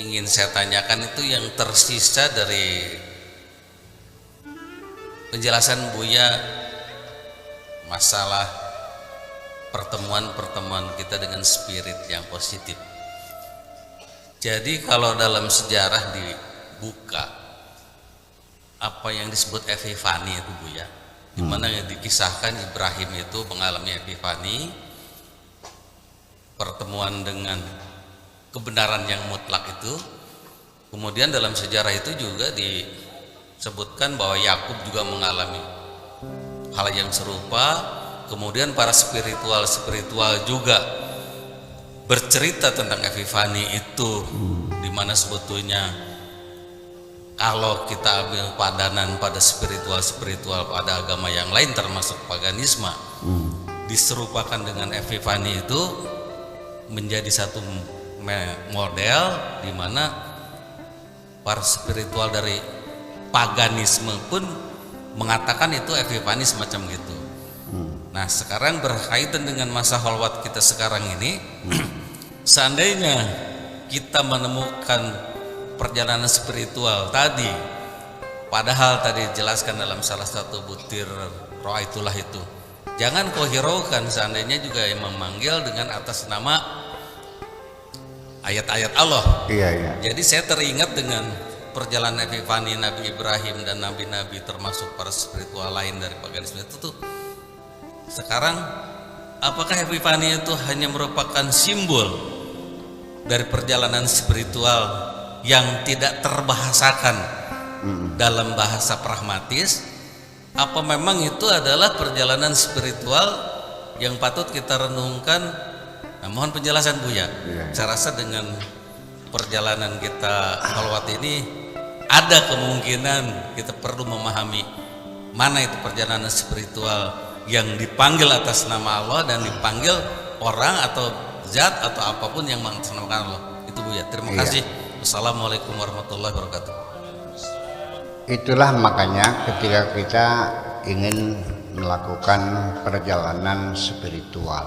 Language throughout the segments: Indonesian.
ingin saya tanyakan itu yang tersisa dari penjelasan Buya masalah pertemuan-pertemuan kita dengan spirit yang positif. Jadi kalau dalam sejarah dibuka apa yang disebut epifani itu Buya, di mana yang dikisahkan Ibrahim itu mengalami epifani, pertemuan dengan kebenaran yang mutlak itu. Kemudian dalam sejarah itu juga disebutkan bahwa Yakub juga mengalami hal yang serupa. Kemudian para spiritual juga bercerita tentang epifani itu, di mana sebetulnya kalau kita ambil padanan pada spiritual pada agama yang lain termasuk paganisme, diserupakan dengan epifani itu menjadi satu model di mana para spiritual dari paganisme pun mengatakan itu epifani semacam gitu. Nah, sekarang berkaitan dengan masa khalwat kita sekarang ini, seandainya kita menemukan perjalanan spiritual tadi, padahal tadi dijelaskan dalam salah satu butir roh itulah itu, jangan kau hiraukan seandainya juga yang memanggil dengan atas nama ayat-ayat Allah. Iya. Jadi saya teringat dengan perjalanan epifani Nabi Ibrahim dan nabi-nabi termasuk para spiritual lain dari paganisme itu tuh. Sekarang apakah epifani itu hanya merupakan simbol dari perjalanan spiritual yang tidak terbahasakan dalam bahasa pragmatis, apa memang itu adalah perjalanan spiritual yang patut kita renungkan? Nah, mohon penjelasan Buya. Saya rasa dengan perjalanan kita khalwat ini ada kemungkinan kita perlu memahami mana itu perjalanan spiritual yang dipanggil atas nama Allah dan dipanggil orang atau zat atau apapun yang mengatasnamakan Allah. Itu Buya. Terima kasih. Wassalamualaikum warahmatullahi wabarakatuh. Itulah makanya ketika kita ingin melakukan perjalanan spiritual,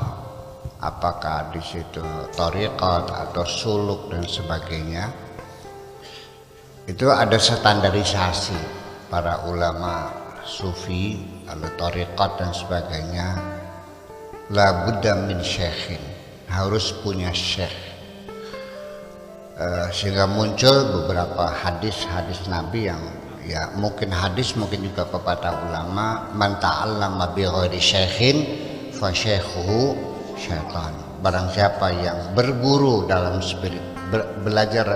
apakah di situ thariqat atau suluk dan sebagainya, itu ada standarisasi para ulama sufi, lalu thariqat dan sebagainya. La budda min syekhin, harus punya syekh. Sehingga muncul beberapa hadis-hadis Nabi yang ya mungkin hadis, mungkin juga pepatah ulama, man ta'allama bi ghairi syekhin fa syaikhuhu syaitan. Barang siapa yang berguru dalam belajar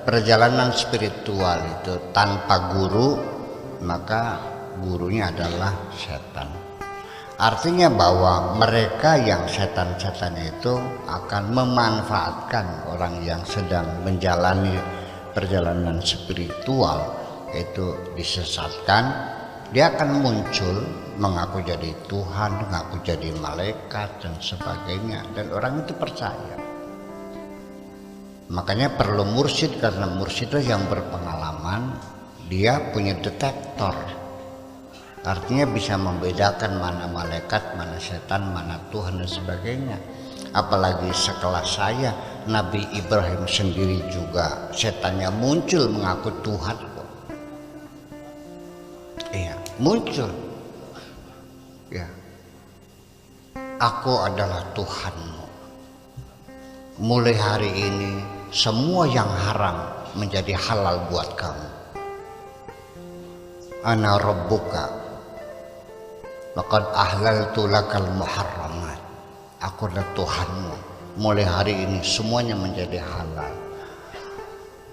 perjalanan spiritual itu tanpa guru, maka gurunya adalah setan. Artinya bahwa mereka yang setan-setan itu akan memanfaatkan orang yang sedang menjalani perjalanan spiritual itu disesatkan. Dia akan muncul mengaku jadi Tuhan, mengaku jadi malaikat dan sebagainya, dan orang itu percaya. Makanya perlu mursyid, karena mursyid itu yang berpengalaman, dia punya detektor. Artinya bisa membedakan mana malaikat, mana setan, mana Tuhan dan sebagainya. Apalagi sekelas saya, Nabi Ibrahim sendiri juga setannya muncul mengaku Tuhan kok. Iya, muncul. Ya. Aku adalah Tuhanmu. Mulai hari ini semua yang haram menjadi halal buat kamu. Ana rabbuka laqad ahlaltu lakal muharramat. Aku adalah Tuhanmu. Mulai hari ini semuanya menjadi halal.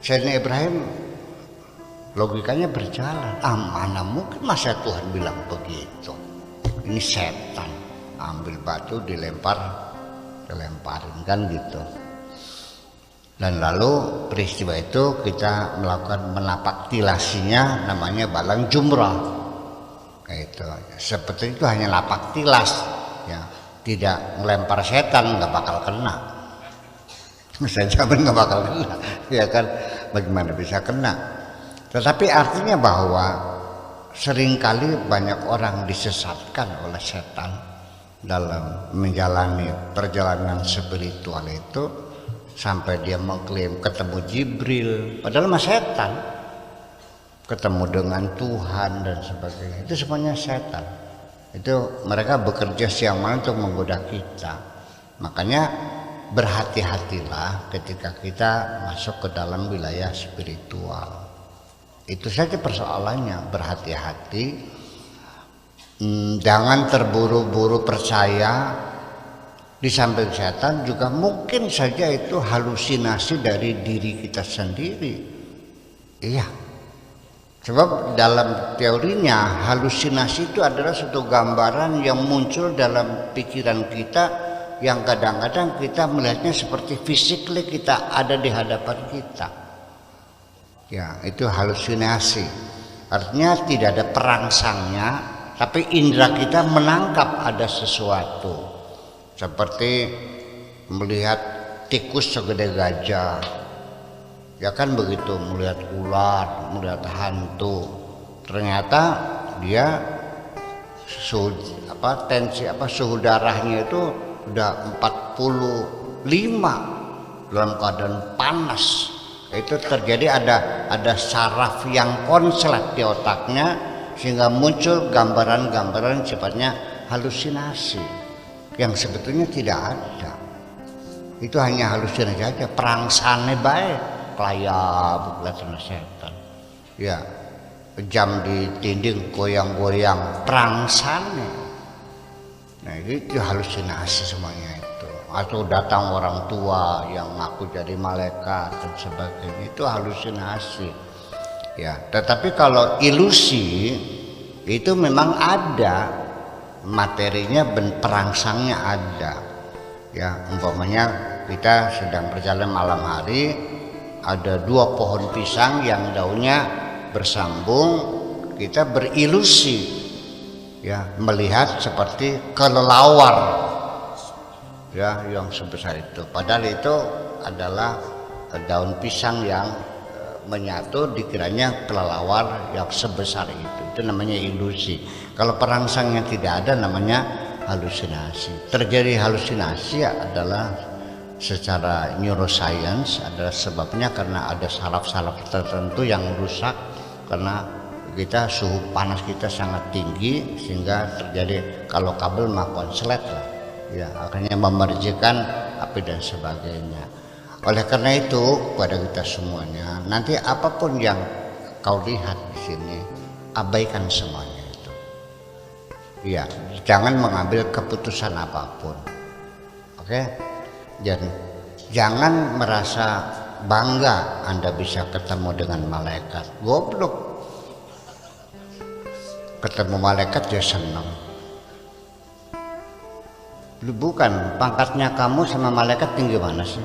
Sayyidina Ibrahim logikanya berjalan. Mana mungkin masa Tuhan bilang begitu? Ini setan. Ambil batu dilemparin kan gitu. Dan lalu peristiwa itu kita melakukan menapak tilasinya, namanya balang jumrah. Itu seperti itu, hanya lapak tilas ya, tidak melempar setan, nggak bakal kena. Saya jamin nggak bakal kena, ya kan? Bagaimana bisa kena? Tetapi artinya bahwa seringkali banyak orang disesatkan oleh setan dalam menjalani perjalanan spiritual itu, sampai dia mengklaim ketemu Jibril, padahal mah setan. Ketemu dengan Tuhan dan sebagainya, itu semuanya setan. Itu mereka bekerja siang malam untuk menggoda kita. Makanya berhati-hatilah ketika kita masuk ke dalam wilayah spiritual. Itu saja persoalannya, berhati-hati. Jangan terburu-buru percaya. Di samping setan juga mungkin saja itu halusinasi dari diri kita sendiri. Iya. Sebab dalam teorinya halusinasi itu adalah suatu gambaran yang muncul dalam pikiran kita yang kadang-kadang kita melihatnya seperti physically kita ada di hadapan kita. Ya, itu halusinasi. Artinya tidak ada perangsangnya, tapi indera kita menangkap ada sesuatu. Seperti melihat tikus segede gajah. Ya kan begitu, melihat ular, melihat hantu. Ternyata dia suhu darahnya itu udah 45 dalam keadaan panas. Itu terjadi ada saraf yang konslet di otaknya sehingga muncul gambaran-gambaran sifatnya halusinasi yang sebetulnya tidak ada. Itu hanya halusinasi saja, perangsane baik. Kelayap kelihatan setan. Ya, jam ditinding goyang-goyang perangsane. Nah, itu halusinasi semuanya itu. Atau datang orang tua yang ngaku jadi malaikat dan sebagainya, itu halusinasi. Ya, tetapi kalau ilusi itu memang ada materinya, perangsangnya ada. Ya, umpamanya kita sedang berjalan malam hari, ada dua pohon pisang yang daunnya bersambung, kita berilusi ya melihat seperti kelelawar ya yang sebesar itu, padahal itu adalah daun pisang yang menyatu, dikiranya kelelawar yang sebesar itu namanya ilusi. Kalau perangsangnya tidak ada namanya halusinasi. Terjadi halusinasi adalah secara neuroscience adalah sebabnya karena ada saraf-saraf tertentu yang rusak karena kita suhu panas kita sangat tinggi sehingga terjadi kalau kabel mah konslet lah ya, akhirnya memercikan api dan sebagainya. Oleh karena itu kepada kita semuanya, nanti apapun yang kau lihat di sini abaikan semuanya itu ya, jangan mengambil keputusan apapun. Oke? Dan jangan merasa bangga Anda bisa ketemu dengan malaikat. Goblok. Ketemu malaikat dia senang. Bukan, pangkatnya kamu sama malaikat tinggi mana sih?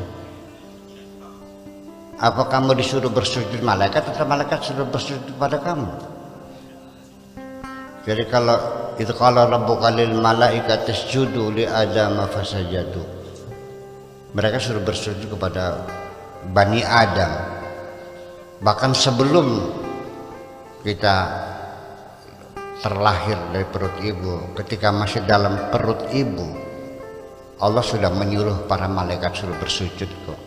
Apa kamu disuruh bersujud malaikat atau malaikat suruh bersujud pada kamu? Jadi kalau rabbuka lil malaikati isjudu li adama fasajadu. Mereka suruh bersujud kepada Bani Adam. Bahkan sebelum kita terlahir dari perut ibu, ketika masih dalam perut ibu, Allah sudah menyuruh para malaikat suruh bersujud kok.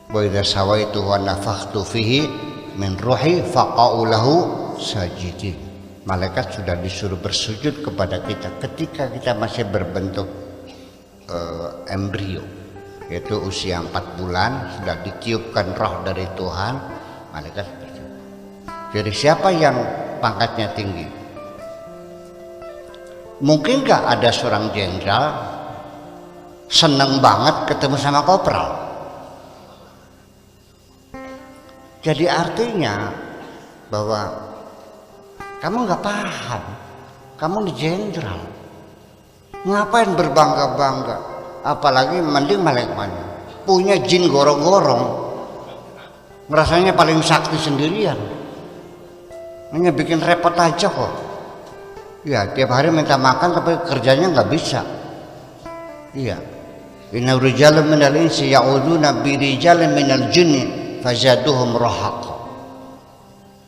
Wa idza sawaitu wa nafakhtu fihi min ruhi faqa'u lahu sajidin. Malaikat sudah disuruh bersujud kepada kita ketika kita masih berbentuk embrio, yaitu usia 4 bulan sudah ditiupkan roh dari Tuhan, malaikat bersujud. Jadi siapa yang pangkatnya tinggi? Mungkin gak ada seorang jenderal seneng banget ketemu sama kopral? Jadi artinya bahwa kamu gak paham, kamu di jenderal, ngapain berbangga-bangga? Apalagi mending malaikatnya punya jin gorong-gorong, merasanya paling sakti sendirian, hanya bikin repot aja kok. Ya tiap hari minta makan tapi kerjanya nggak bisa. Iya, inna rijalan minal insi ya'uduna bi rijalin minal jinni fazaduhum rahaqa.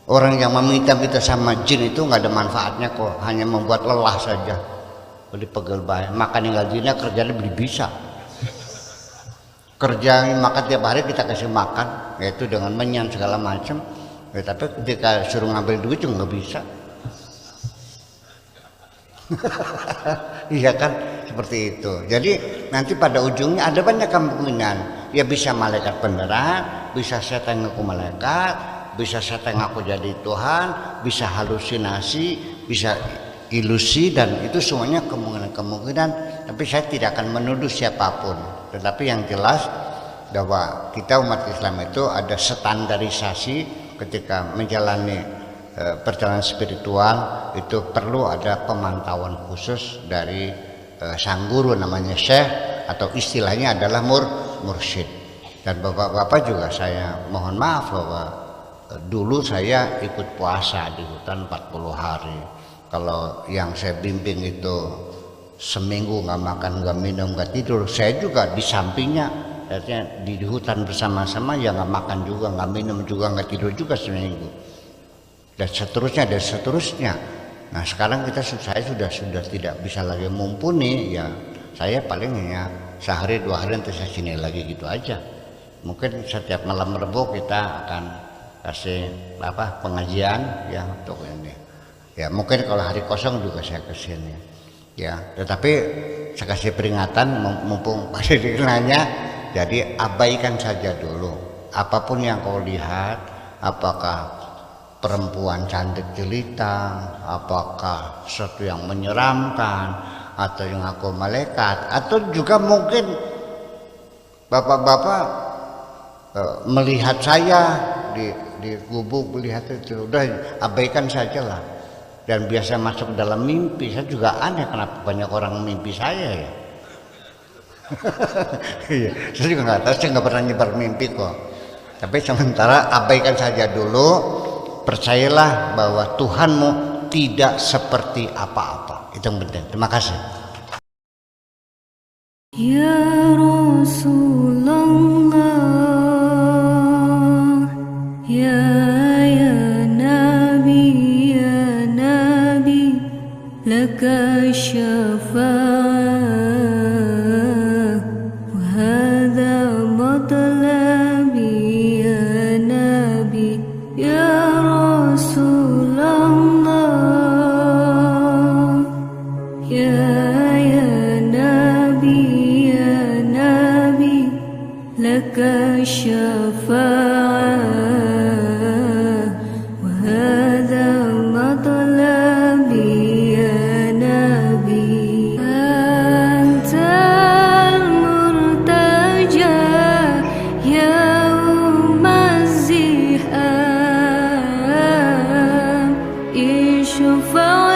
Orang yang meminta-minta sama jin itu nggak ada manfaatnya kok, hanya membuat lelah saja. Beli pegel baik, makan yang gajinya kerjanya beli bisa. kerja makan tiap hari kita kasih makan, yaitu dengan menyan segala macam. Ya, tapi ketika suruh ngambil duit juga nggak bisa. Iya kan, seperti itu. Jadi nanti pada ujungnya ada banyak kemungkinan. Ya bisa malaikat beneran, bisa setan ngaku malaikat, bisa setan ngaku jadi Tuhan, bisa halusinasi, bisa ilusi, dan itu semuanya kemungkinan. Tapi saya tidak akan menuduh siapapun. Tetapi yang jelas bahwa kita umat Islam itu ada standarisasi ketika menjalani perjalanan spiritual, itu perlu ada pemantauan khusus dari sang guru namanya syekh, atau istilahnya adalah mursyid. Dan bapak-bapak juga saya mohon maaf bahwa dulu saya ikut puasa di hutan 40 hari. Kalau yang saya bimbing itu seminggu nggak makan, nggak minum, nggak tidur, saya juga di sampingnya, artinya di hutan bersama-sama, ya nggak makan juga, nggak minum juga, nggak tidur juga seminggu. Dan seterusnya. Nah sekarang saya sudah tidak bisa lagi mumpuni, ya saya paling ya sehari 2 hari nanti saya sini lagi gitu aja. Mungkin setiap malam Rebo kita akan kasih pengajian ya untuk ini. Ya mungkin kalau hari kosong juga saya kesini. Ya tetapi saya kasih peringatan mumpung masih nanya, jadi abaikan saja dulu apapun yang kau lihat, apakah perempuan cantik jelita, apakah sesuatu yang menyeramkan, atau yang aku malaikat, atau juga mungkin bapak-bapak melihat saya di gubuk, melihat itu, udah abaikan sajalah. Dan biasa masuk dalam mimpi, saya juga aneh kenapa banyak orang mimpi saya ya. Iya, saya juga nggak tahu, saya nggak pernah nyebar mimpi kok. Tapi sementara abaikan saja dulu. Percayalah bahwa Tuhanmu tidak seperti apa-apa. Itu yang penting. Terima kasih. Ya Rasulullah, ya Nabi, laka syafa'ah, wa hadha matlabi ya Nabi, ya Rasulullah, ya Nabi, laka syafa'ah, wa hadha matlabi ya Nabi, antal murtaja ya Masih ishfa'